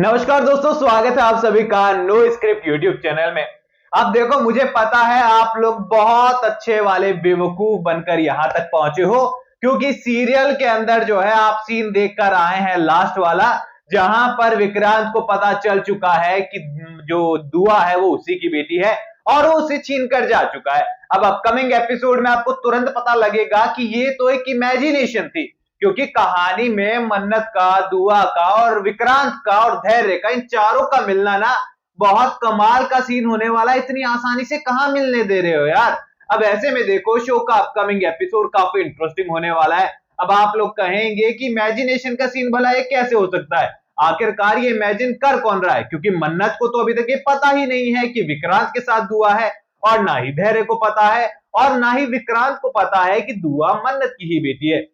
नमस्कार दोस्तों, स्वागत है आप सभी का नो स्क्रिप्ट यूट्यूब चैनल में। अब देखो, मुझे पता है आप लोग बहुत अच्छे वाले बेवकूफ बनकर यहां तक पहुंचे हो, क्योंकि सीरियल के अंदर जो है आप सीन देखकर आए हैं लास्ट वाला, जहां पर विक्रांत को पता चल चुका है कि जो दुआ है वो उसी की बेटी है और वो उसे छीन कर जा चुका है। अब अपकमिंग एपिसोड में आपको तुरंत पता लगेगा कि ये तो एक इमेजिनेशन थी, क्योंकि कहानी में मन्नत का, दुआ का और विक्रांत का और धैर्य का, इन चारों का मिलना ना बहुत कमाल का सीन होने वाला है। इतनी आसानी से कहां मिलने दे रहे हो यार। अब ऐसे में देखो, शो का अपकमिंग एपिसोड काफी इंटरेस्टिंग होने वाला है। अब आप लोग कहेंगे कि इमेजिनेशन का सीन भला ये कैसे हो सकता है, आखिरकार ये इमेजिन कर कौन रहा है, क्योंकि मन्नत को तो अभी तक ये पता ही नहीं है कि विक्रांत के साथ दुआ है, और ना ही धैर्य को पता है, और ना ही विक्रांत को पता है कि दुआ मन्नत की ही बेटी है।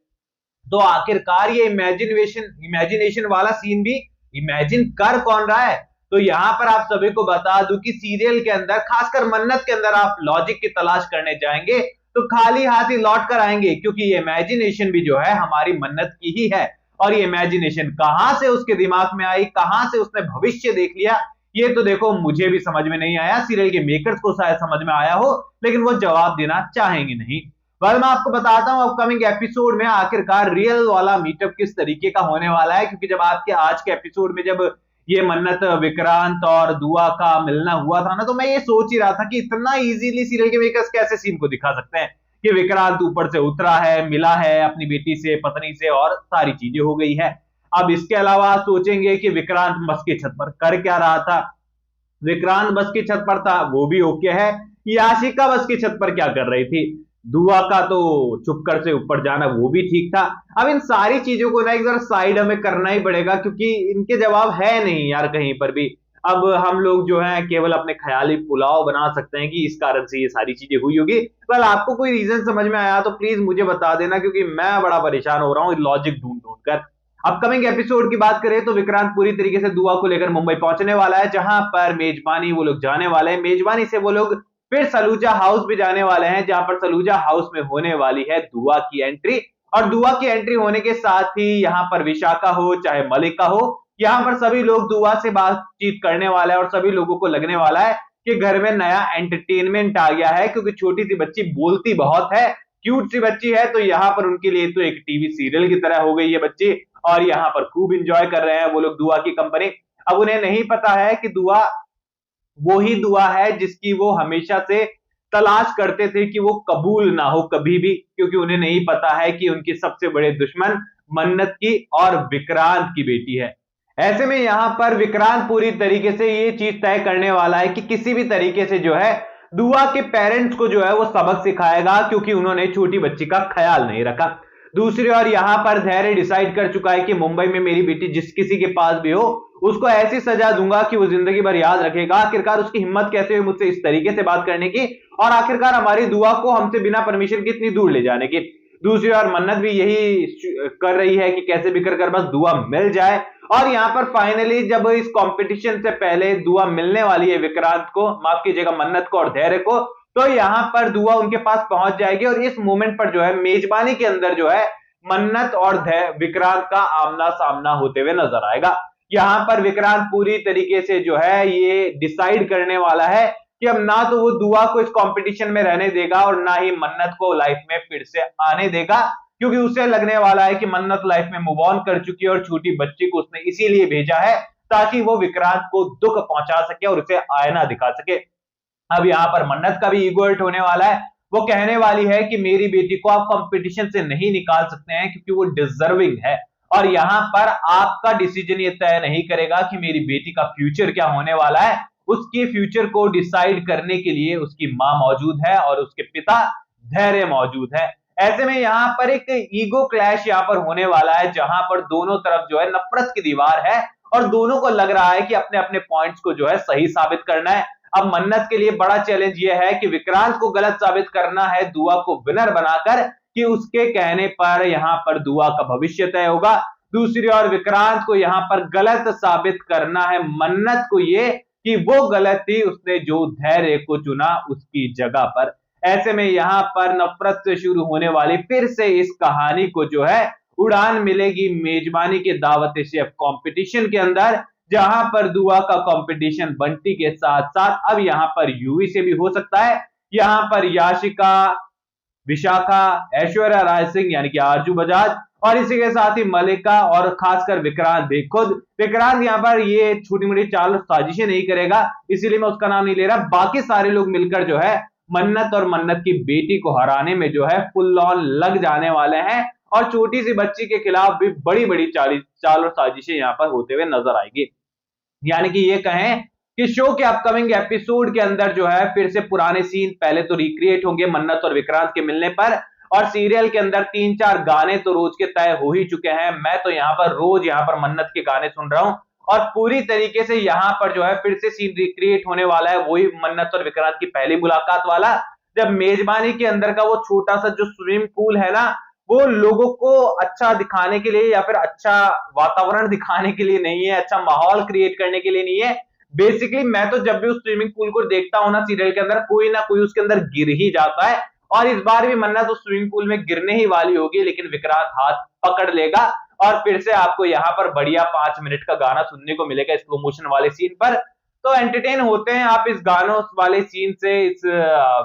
तो आखिरकार ये इमेजिनेशन वाला सीन भी इमेजिन कर कौन रहा है। तो यहां पर आप सभी को बता दूं कि सीरियल के अंदर, खासकर मन्नत के अंदर, आप लॉजिक की तलाश करने जाएंगे तो खाली हाथ ही लौट कर आएंगे, क्योंकि ये इमेजिनेशन भी जो है हमारी मन्नत की ही है। और ये इमेजिनेशन कहां से उसके दिमाग में आई, कहां से उसने भविष्य देख लिया, ये तो देखो मुझे भी समझ में नहीं आया। सीरियल के मेकर्स को शायद समझ में आया हो, लेकिन वो जवाब देना चाहेंगे नहीं। पर मैं आपको बताता हूं अपकमिंग एपिसोड में आखिरकार रियल वाला मीटअप किस तरीके का होने वाला है, क्योंकि जब आपके आज के एपिसोड में जब ये मन्नत, विक्रांत और दुआ का मिलना हुआ था ना, तो मैं ये सोच ही रहा था कि इतना इजीली सीरियल के मेकर्स कैसे सीन को दिखा सकते हैं कि विक्रांत ऊपर से उतरा है, मिला है अपनी बेटी से, पत्नी से, और सारी चीजें हो गई है। अब इसके अलावा सोचेंगे कि विक्रांत बस की छत पर कर क्या रहा था। विक्रांत बस की छत पर था, वो भी ओके है। याशिका बस की छत पर क्या कर रही थी, दुआ का तो छुपकर से ऊपर जाना वो भी ठीक था। अब इन सारी चीजों को ना एक बार साइड हमें करना ही पड़ेगा, क्योंकि इनके जवाब है नहीं यार कहीं पर भी। अब हम लोग जो है केवल अपने ख्याली पुलाव बना सकते हैं कि इस कारण से ये सारी चीजें हुई होगी। कल आपको कोई रीजन समझ में आया तो प्लीज मुझे बता देना, क्योंकि मैं बड़ा परेशान हो रहा हूँ लॉजिक ढूंढ ढूंढ कर। अपकमिंग एपिसोड की बात करें तो विक्रांत पूरी तरीके से दुआ को लेकर मुंबई पहुंचने वाला है, जहां पर मेजबानी वो लोग जाने वाले हैं। मेजबानी से वो लोग फिर सलूजा हाउस भी जाने वाले हैं, जहां पर सलूजा हाउस में होने वाली है दुआ की एंट्री। और दुआ की एंट्री होने के साथ ही यहां पर विशाखा हो चाहे मलिका हो, यहां पर सभी लोग दुआ से बातचीत करने वाले हैं, और सभी लोगों को लगने वाला है कि घर में नया एंटरटेनमेंट आ गया है, क्योंकि छोटी सी बच्ची बोलती बहुत है, क्यूट सी बच्ची है, तो यहाँ पर उनके लिए तो एक टीवी सीरियल की तरह हो गई है बच्ची, और यहाँ पर खूब इंजॉय कर रहे हैं वो लोग दुआ की कंपनी। अब उन्हें नहीं पता है कि दुआ वो ही दुआ है जिसकी वो हमेशा से तलाश करते थे कि वो कबूल ना हो कभी भी, क्योंकि उन्हें नहीं पता है कि उनके सबसे बड़े दुश्मन मन्नत की और विक्रांत की बेटी है। ऐसे में यहां पर विक्रांत पूरी तरीके से ये चीज तय करने वाला है कि किसी भी तरीके से जो है दुआ के पेरेंट्स को जो है वो सबक सिखाएगा, क्योंकि उन्होंने छोटी बच्ची का ख्याल नहीं रखा। दूसरी ओर यहां पर धैर्य डिसाइड कर चुका है कि मुंबई में मेरी बेटी जिस किसी के पास भी हो, उसको ऐसी सजा दूंगा कि वो जिंदगी भर याद रखेगा। आखिरकार उसकी हिम्मत कैसे हुई मुझसे इस तरीके से बात करने की, और आखिरकार हमारी दुआ को हमसे बिना परमिशन के इतनी दूर ले जाने की। दूसरी ओर मन्नत भी यही कर रही है कि कैसे भी कर बस दुआ मिल जाए। और यहाँ पर फाइनली जब इस कंपटीशन से पहले दुआ मिलने वाली है विक्रांत को, माफ कीजिएगा मन्नत को और धैर्य को, तो यहाँ पर दुआ उनके पास पहुंच जाएगी, और इस मोमेंट पर जो है मेजबानी के अंदर जो है मन्नत और विक्रांत का आमना सामना होते हुए नजर आएगा। यहाँ पर विक्रांत पूरी तरीके से जो है ये डिसाइड करने वाला है कि अब ना तो वो दुआ को इस कंपटीशन में रहने देगा, और ना ही मन्नत को लाइफ में फिर से आने देगा, क्योंकि उसे लगने वाला है कि मन्नत लाइफ में मूव ऑन कर चुकी है, और छोटी बच्ची को उसने इसीलिए भेजा है ताकि वो विक्रांत को दुख पहुंचा सके और उसे आईना दिखा सके। अब यहाँ पर मन्नत का भी ईगो हर्ट होने वाला है। वो कहने वाली है कि मेरी बेटी को आप कंपटीशन से नहीं निकाल सकते हैं, क्योंकि वो डिजर्विंग है, और यहाँ पर आपका डिसीजन ये तय नहीं करेगा कि मेरी बेटी का फ्यूचर क्या होने वाला है। उसके फ्यूचर को डिसाइड करने के लिए उसकी मां मौजूद है और उसके पिता धैर्य मौजूद है। ऐसे में यहाँ पर एक ईगो क्लैश यहाँ पर होने वाला है, जहां पर दोनों तरफ जो है नफरत की दीवार है, और दोनों को लग रहा है कि अपने अपने पॉइंट्स को जो है सही साबित करना है। अब मन्नत के लिए बड़ा चैलेंज यह है कि विक्रांत को गलत साबित करना है, दुआ को विनर बनाकर, कि उसके कहने पर यहाँ पर दुआ का भविष्य तय होगा। दूसरी ओर विक्रांत को यहाँ पर गलत साबित करना है मन्नत को ये कि वो गलत थी, उसने जो धैर्य को चुना उसकी जगह पर। ऐसे में यहाँ पर नफरत से शुरू होने वाली फिर से इस कहानी को जो है उड़ान मिलेगी मेजबानी के दावत शेफ कंपटीशन के अंदर, जहां पर दुआ का कंपटीशन बंटी के साथ साथ अब यहां पर यूवी से भी हो सकता है। यहां पर याशिका, विशाखा, ऐश्वर्या राय सिंह यानी कि आरजू बजाज और इसी के साथ ही मलिका और खासकर विक्रांत भी। खुद विक्रांत यहाँ पर ये छोटी मोटी चाल साजिशें नहीं करेगा, इसीलिए मैं उसका नाम नहीं ले रहा। बाकी सारे लोग मिलकर जो है मन्नत और मन्नत की बेटी को हराने में जो है फुल ऑन लग जाने वाले हैं और छोटी सी बच्ची के खिलाफ भी बड़ी बड़ी चाल और साजिशें यहाँ पर होते हुए नजर आएगी। यानी कि ये कहें कि शो के अपकमिंग एपिसोड के अंदर जो है फिर से पुराने सीन पहले तो रिक्रिएट होंगे मन्नत और विक्रांत के मिलने पर, और सीरियल के अंदर 3-4 गाने तो रोज के तय हो ही चुके हैं। मैं तो यहाँ पर रोज यहाँ पर मन्नत के गाने सुन रहा हूं और पूरी तरीके से यहाँ पर जो है फिर से सीन रिक्रिएट होने वाला है, वही मन्नत और विक्रांत की पहली मुलाकात वाला, जब मेजबानी के अंदर का वो छोटा सा जो स्विमिंग पूल है ना, वो लोगों को अच्छा दिखाने के लिए या फिर अच्छा वातावरण दिखाने के लिए नहीं है, अच्छा माहौल क्रिएट करने के लिए नहीं है। बेसिकली मैं तो जब भी उस स्विमिंग पूल को देखता हूं ना सीरियल के अंदर, कोई ना कोई उसके अंदर गिर ही जाता है और इस बार भी मन्नत उस स्विमिंग पूल में गिरने ही वाली होगी, लेकिन विक्रांत हाथ पकड़ लेगा और फिर से आपको यहाँ पर बढ़िया 5 मिनट का गाना सुनने को मिलेगा स्लो मोशन वाले सीन पर। तो एंटरटेन होते हैं आप इस गानों वाले सीन से, इस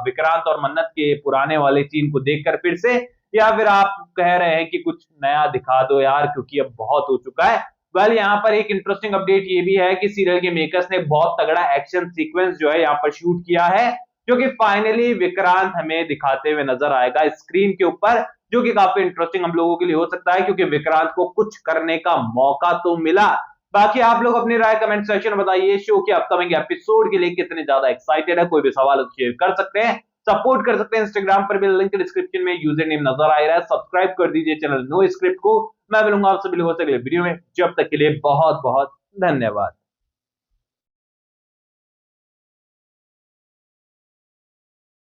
विक्रांत और मन्नत के पुराने वाले सीन को देखकर फिर से, या फिर आप कह रहे हैं कि कुछ नया दिखा दो यार क्योंकि अब बहुत हो चुका है। वेल यहाँ पर एक इंटरेस्टिंग अपडेट ये भी है कि सीरियल के मेकर्स ने बहुत तगड़ा एक्शन सीक्वेंस जो है यहाँ पर शूट किया है, जो कि फाइनली विक्रांत हमें दिखाते हुए नजर आएगा स्क्रीन के ऊपर, जो कि काफी इंटरेस्टिंग हम लोगों के लिए हो सकता है क्योंकि विक्रांत को कुछ करने का मौका तो मिला। बाकी आप लोग अपनी राय कमेंट सेक्शन में बताइए, शो के अपकमिंग एपिसोड के लिए कितने ज्यादा एक्साइटेड है। कोई भी सवाल शेयर कर सकते हैं, सपोर्ट कर सकते हैं इंस्टाग्राम पर भी, लिंक डिस्क्रिप्शन में यूजर नेम नजर आ रहा है। सब्सक्राइब कर दीजिए चैनल नो स्क्रिप्ट को। मैं मिलूंगा आप सभी लोगों से अगले वीडियो में, जब तक के लिए बहुत बहुत धन्यवाद।